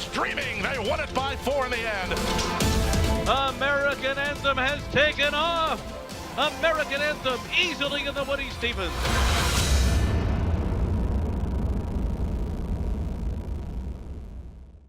Babies dreaming. They won it by 4 in the end. American Anthem has taken off. American Anthem easily in the Woody Stevens.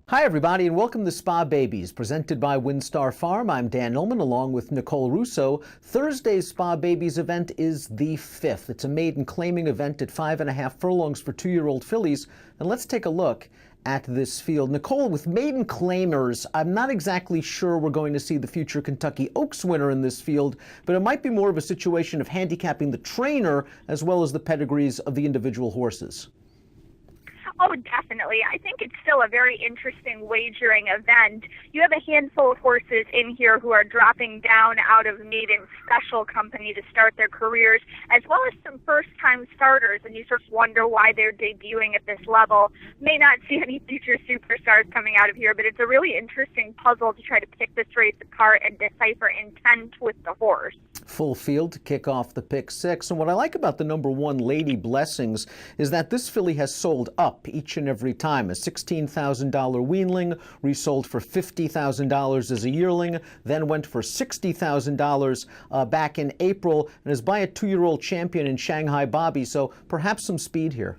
Hi, everybody, and welcome to Spa Babies, presented by WinStar Farm. I'm Dan Illman, along with Nicole Russo. Thursday's Spa Babies event is the 5th. It's a maiden claiming event at 5.5 furlongs for 2-year-old fillies. And let's take a look at this field. Nicole, with maiden claimers, I'm not exactly sure we're going to see the future Kentucky Oaks winner in this field, but it might be more of a situation of handicapping the trainer as well as the pedigrees of the individual horses. Oh, definitely. I think it's still a very interesting wagering event. You have a handful of horses in here who are dropping down out of maiden special company to start their careers, as well as some first-time starters, and you sort of wonder why they're debuting at this level. May not see any future superstars coming out of here, but it's a really interesting puzzle to try to pick this race apart and decipher intent with the horse. Full field to kick off the pick 6. And what I like about the number 1, Lady Blessings, is that this filly has sold up each and every time. A $16,000 weanling, resold for $50,000 as a yearling, then went for $60,000 back in April, and is by a 2-year-old champion in Shanghai Bobby, so perhaps some speed here.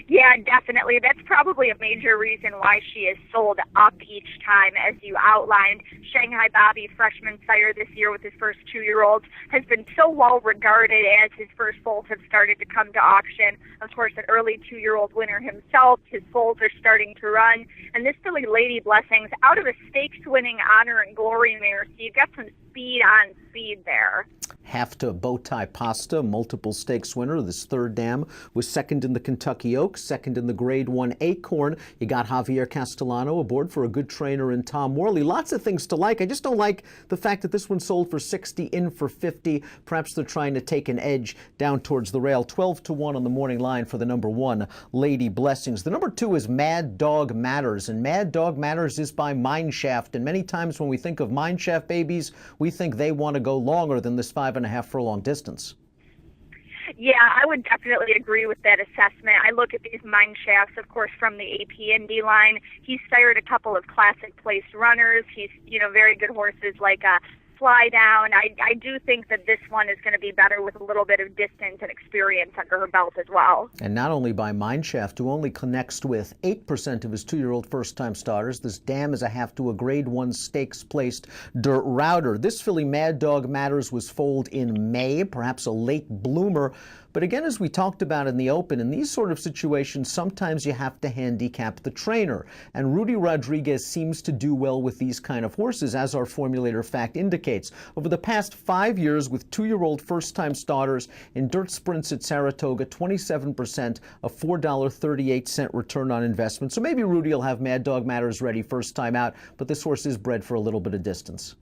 Yeah, definitely. That's probably a major reason why she is sold up each time, as you outlined. Shanghai Bobby, freshman sire this year with his first 2-year-olds, has been so well regarded as his first foals have started to come to auction. Of course, an early 2-year-old winner himself. His foals are starting to run. And this filly, Lady Blessings, out of a stakes-winning Honor and Glory mare, so you've got some speed on speed there. Half to Bowtie Pasta, multiple stakes winner. This third dam was second in the Kentucky Oaks, second in the Grade 1 Acorn. You got Javier Castellano aboard for a good trainer in Tom Worley. Lots of things to like. I just don't like the fact that this one sold for 60, in for 50. Perhaps they're trying to take an edge down towards the rail. 12-1 on the morning line for the number 1, Lady Blessings. The number 2 is Mad Dog Matters, and Mad Dog Matters is by Mineshaft. And many times when we think of Mineshaft babies, we think they want to go longer than this 5.5 furlong distance. Yeah, I would definitely agree with that assessment. I look at these Mineshafts, of course, from the AP Indy line. He's sired a couple of classic place runners. He's, very good horses like Fly Down. I do think that this one is going to be better with a little bit of distance and experience under her belt as well. And not only by Mineshaft, who only connects with 8% of his 2-year-old first-time starters. This dam is a half to a Grade 1 stakes-placed dirt router. This filly, Mad Dog Matters, was foaled in May, perhaps a late bloomer. But again, as we talked about in the open, in these sort of situations, sometimes you have to handicap the trainer. And Rudy Rodriguez seems to do well with these kind of horses, as our formulator fact indicates. Over the past 5 years, with 2-year-old first-time starters in dirt sprints at Saratoga, 27%, a $4.38 return on investment. So maybe Rudy will have Mad Dog Matters ready first time out, but this horse is bred for a little bit of distance.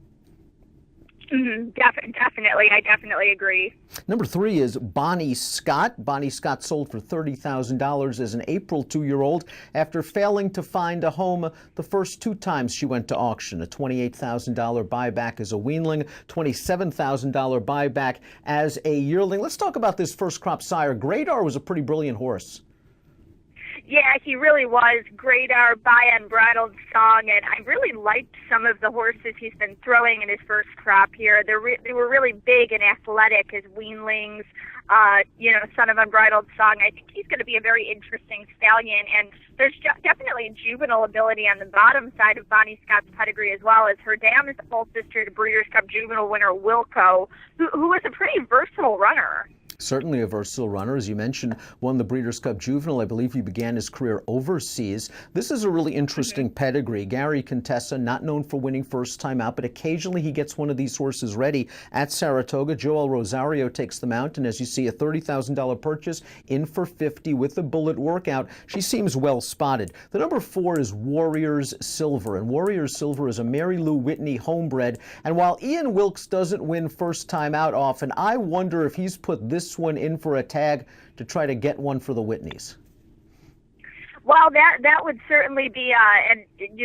Definitely. I definitely agree. Number 3 is Bonnie Scott. Bonnie Scott sold for $30,000 as an April 2-year-old after failing to find a home the first 2 times she went to auction. A $28,000 buyback as a weanling, $27,000 buyback as a yearling. Let's talk about this first crop sire. Gradar was a pretty brilliant horse. Yeah, he really was. Gradar, by Unbridled Song, and I really liked some of the horses he's been throwing in his first crop here. They were really big and athletic as weanlings. Son of Unbridled Song. I think he's going to be a very interesting stallion, and there's definitely juvenile ability on the bottom side of Bonnie Scott's pedigree as well, as her dam is a full sister to Breeders' Cup juvenile winner Wilco, who was a pretty versatile runner. Certainly a versatile runner. As you mentioned, won the Breeders' Cup Juvenile. I believe he began his career overseas. This is a really interesting pedigree. Gary Contessa, not known for winning first time out, but occasionally he gets one of these horses ready at Saratoga. Joel Rosario takes the mount, and as you see, a $30,000 purchase, in for 50 with the bullet workout. She seems well spotted. The number 4 is Warriors Silver, and Warriors Silver is a Mary Lou Whitney homebred. And while Ian Wilkes doesn't win first time out often, I wonder if he's put this one in for a tag to try to get one for the Whitneys. Well, that would certainly be,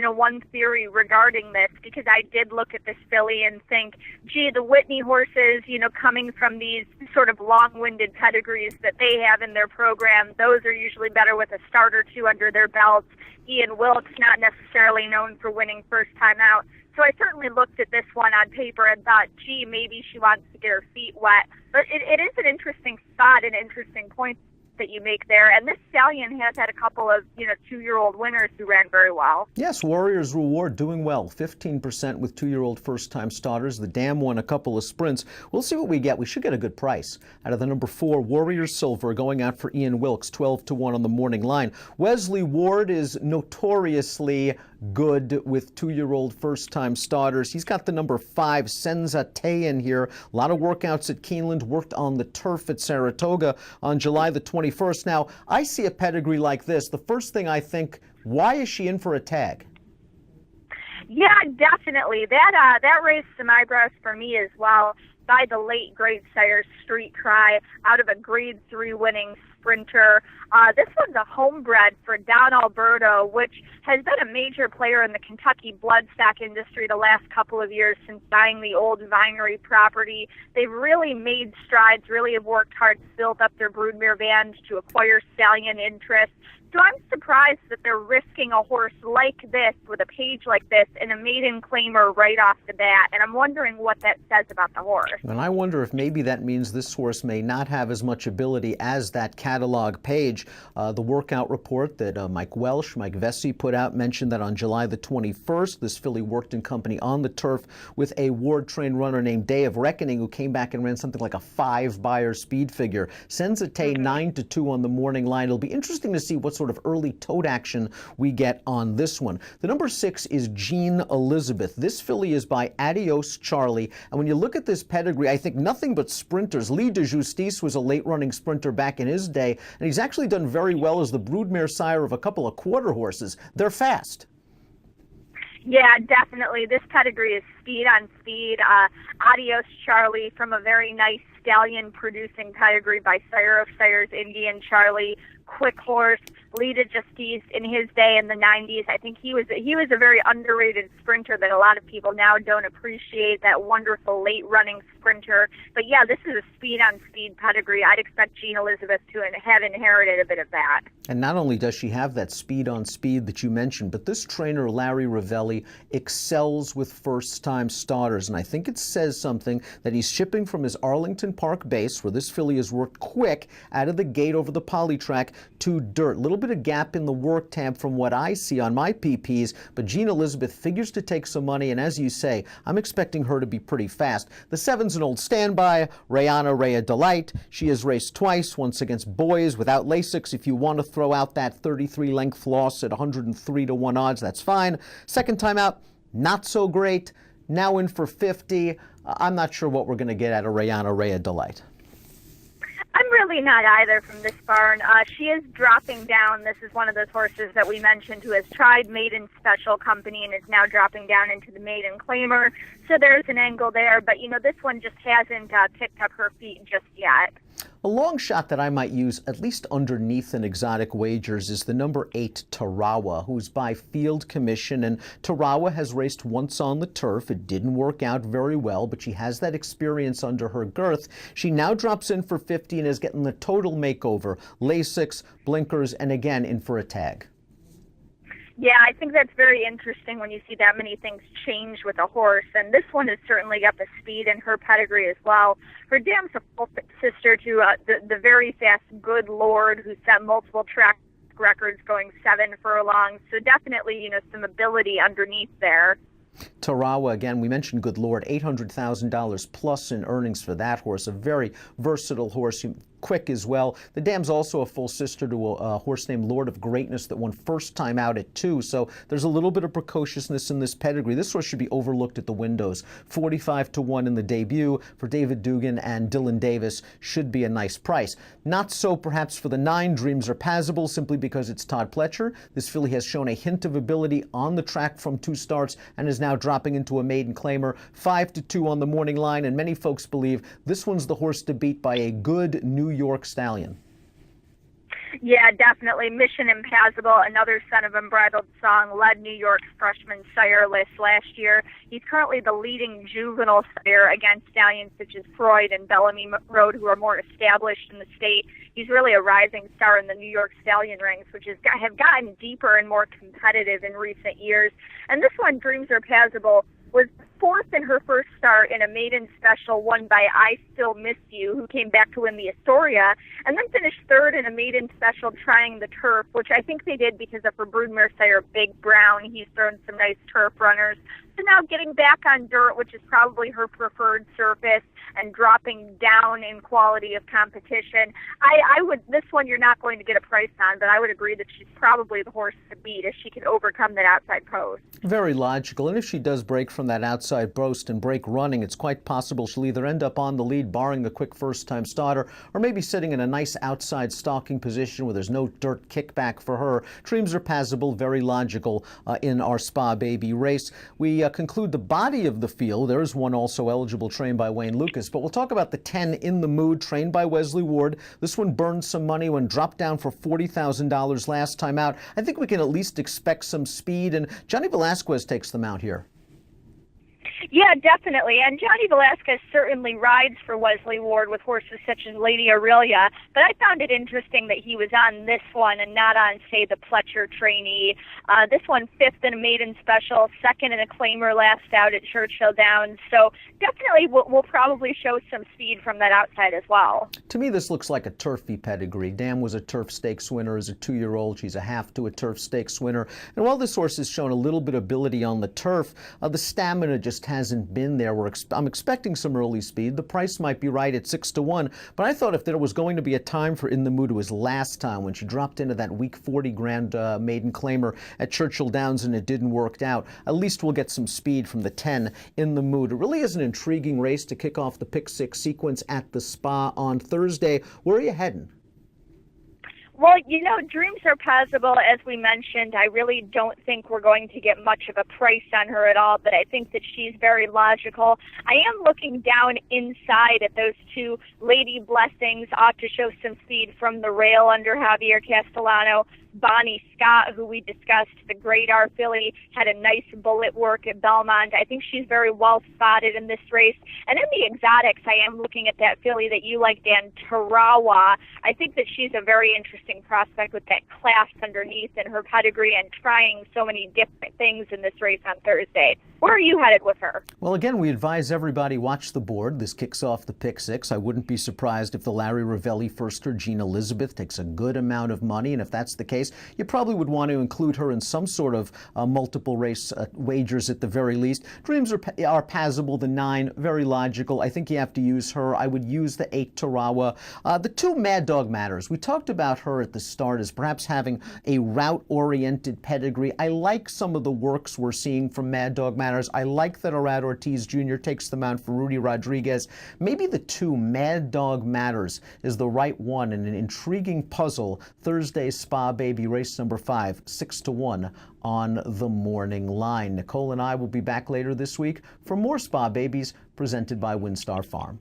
one theory regarding this, because I did look at this filly and think, gee, the Whitney horses, coming from these sort of long-winded pedigrees that they have in their program, those are usually better with a start or two under their belts. Ian Wilkes, not necessarily known for winning first time out. So I certainly looked at this one on paper and thought, gee, maybe she wants to get her feet wet. But it is an interesting spot, an interesting point that you make there. And this stallion has had a couple of, 2-year-old winners who ran very well. Yes, Warrior's Reward doing well. 15% with 2-year-old first-time starters. The Dam won a couple of sprints. We'll see what we get. We should get a good price out of the number 4, Warrior Silver, going out for Ian Wilkes, 12-1 on the morning line. Wesley Ward is notoriously good with 2-year-old first-time starters. He's got the number 5, Senzate, in here. A lot of workouts at Keeneland, worked on the turf at Saratoga on July the 21st. Now, I see a pedigree like this. The first thing I think, why is she in for a tag? Yeah, definitely. That raised some eyebrows for me as well, by the late great sire Street Cry, out of a Grade 3 winning sprinter. This one's a homebred for Don Alberto, which has been a major player in the Kentucky bloodstock industry the last couple of years since buying the old vinery property. They've really made strides, really have worked hard to build up their broodmare band to acquire stallion interest. So I'm surprised that they're risking a horse like this, with a page like this, in a maiden claimer right off the bat. And I'm wondering what that says about the horse. And I wonder if maybe that means this horse may not have as much ability as that catalog page. The workout report that Mike Vesey put out mentioned that on July the 21st, this filly worked in company on the turf with a Ward-trained runner named Day of Reckoning, who came back and ran something like a 5-buyer speed figure. Senzate 9-2 on the morning line. It'll be interesting to see what sort of early tote action we get on this one. The number 6 is Jean Elizabeth. This filly is by Adios Charlie. And when you look at this pedigree, I think nothing but sprinters. Lee de Justice was a late-running sprinter back in his day, and he's actually done very well as the broodmare sire of a couple of quarter horses. They're fast. Yeah, definitely. This pedigree is speed on speed. Adios Charlie, from a very nice stallion-producing pedigree by Sire of Sires, Indian Charlie. Quick horse. Lee de Justice in his day in the 90s. I think he was a very underrated sprinter that a lot of people now don't appreciate, that wonderful late-running sprinter. But yeah, this is a speed-on-speed pedigree. I'd expect Jean Elizabeth to have inherited a bit of that. And not only does she have that speed-on-speed that you mentioned, but this trainer, Larry Ravelli, excels with first-time starters. And I think it says something that he's shipping from his Arlington Park base, where this filly has worked quick out of the gate over the poly track, to dirt. A little bit of gap in the work tab from what I see on my PPs, but Jean Elizabeth figures to take some money, and as you say, I'm expecting her to be pretty fast. The 7's an old standby, Rayana Rhea Delight. She has raced twice, once against boys without Lasix. If you want to throw out that 33-length floss at 103-1 odds, that's fine. Second time out, not so great. Now in for 50. I'm not sure what we're going to get out of Rayana Rhea Delight. I'm really not either from this barn. She is dropping down. This is one of those horses that we mentioned who has tried maiden special company and is now dropping down into the maiden claimer. So there's an angle there. But, this one just hasn't picked up her feet just yet. A long shot that I might use, at least underneath in exotic wagers, is the number 8, Tarawa, who's by field commission. And Tarawa has raced once on the turf. It didn't work out very well, but she has that experience under her girth. She now drops in for 50 and is getting the total makeover. Lasix, blinkers, and again in for a tag. Yeah, I think that's very interesting when you see that many things change with a horse, and this one has certainly got the speed in her pedigree as well. Her dam's a full sister to the very fast Good Lord, who set multiple track records going 7 furlongs, so definitely, some ability underneath there. Tarawa, again, we mentioned Good Lord, $800,000 plus in earnings for that horse. A very versatile horse, quick as well. The dam's also a full sister to a horse named Lord of Greatness that won first time out at 2. So there's a little bit of precociousness in this pedigree. This horse should be overlooked at the windows. 45-1 in the debut for David Dugan and Dylan Davis should be a nice price. Not so perhaps for the 9, Dreams Are Passable, simply because it's Todd Pletcher. This filly has shown a hint of ability on the track from 2 starts and is now dropping into a maiden claimer. 5-2 on the morning line, and many folks believe this one's the horse to beat by a good New York stallion. Yeah, definitely. Mission Impassable, another son of Unbridled Song, led New York's freshman sire list last year. He's currently the leading juvenile sire against stallions such as Freud and Bellamy Road, who are more established in the state. He's really a rising star in the New York stallion ranks, which have gotten deeper and more competitive in recent years. And this one, Dreams Are Passable, was fourth in her first start in a maiden special won by I Still Miss You, who came back to win the Astoria, and then finished third in a maiden special trying the turf, which I think they did because of her broodmare sire, Big Brown. He's thrown some nice turf runners. So now getting back on dirt, which is probably her preferred surface, and dropping down in quality of competition. I would, this one you're not going to get a price on, but I would agree that she's probably the horse to beat if she can overcome that outside post. Very logical. And if she does break from that outside post and break running, it's quite possible she'll either end up on the lead, barring a quick first-time starter, or maybe sitting in a nice outside stalking position where there's no dirt kickback for her. Dreams Are Passable, very logical in our Spa Baby race. We conclude the body of the field. There is one also eligible, trained by Wayne Lucas, but we'll talk about the 10 In the Mood, trained by Wesley Ward. This one burned some money when dropped down for $40,000 last time out. I think we can at least expect some speed, and Johnny Velasquez takes them out here. Yeah, definitely. And Johnny Velasquez certainly rides for Wesley Ward with horses such as Lady Aurelia, but I found it interesting that he was on this one and not on, say, the Pletcher trainee. This one fifth in a maiden special, second in a claimer last out at Churchill Downs. So definitely will probably show some speed from that outside as well. To me, this looks like a turfy pedigree. Dam was a turf stakes winner as a 2-year-old. She's a half to a turf stakes winner. And while this horse has shown a little bit of ability on the turf, the stamina just hasn't been there. I'm expecting some early speed. The price might be right at 6-1, but I thought if there was going to be a time for In the Mood, it was last time when she dropped into that week 40 grand maiden claimer at Churchill Downs and it didn't work out. At least we'll get some speed from the 10 In the Mood. It really is an intriguing race to kick off the Pick Six sequence at the Spa on Thursday. Where are you heading? Well, you know, Dreams Are Passable, as we mentioned. I really don't think we're going to get much of a price on her at all, but I think that she's very logical. I am looking down inside at those two. Lady Blessings ought to show some speed from the rail under Javier Castellano. Bonnie Scott, who we discussed, the Great R filly, had a nice bullet work at Belmont. I think she's very well spotted in this race. And in the exotics, I am looking at that filly that you like, Dan, Tarawa. I think that she's a very interesting prospect with that class underneath and her pedigree and trying so many different things in this race on Thursday. Where are you headed with her? Well, again, we advise everybody watch the board. This kicks off the Pick Six. I wouldn't be surprised if the Larry Ravelli firster, Jean Elizabeth, takes a good amount of money, and if that's the case, you probably would want to include her in some sort of multiple race wagers at the very least. Dreams Are Passable, the 9, very logical. I think you have to use her. I would use the 8 Tarawa. The 2 Mad Dog Matters. We talked about her at the start as perhaps having a route-oriented pedigree. I like some of the works we're seeing from Mad Dog Matters. I like that Arad Ortiz Jr. takes them out for Rudy Rodriguez. Maybe the 2 Mad Dog Matters is the right one in an intriguing puzzle. Thursday Spa Baby race number 5, 6-1 on the morning line. Nicole and I will be back later this week for more Spa Babies presented by WinStar Farm.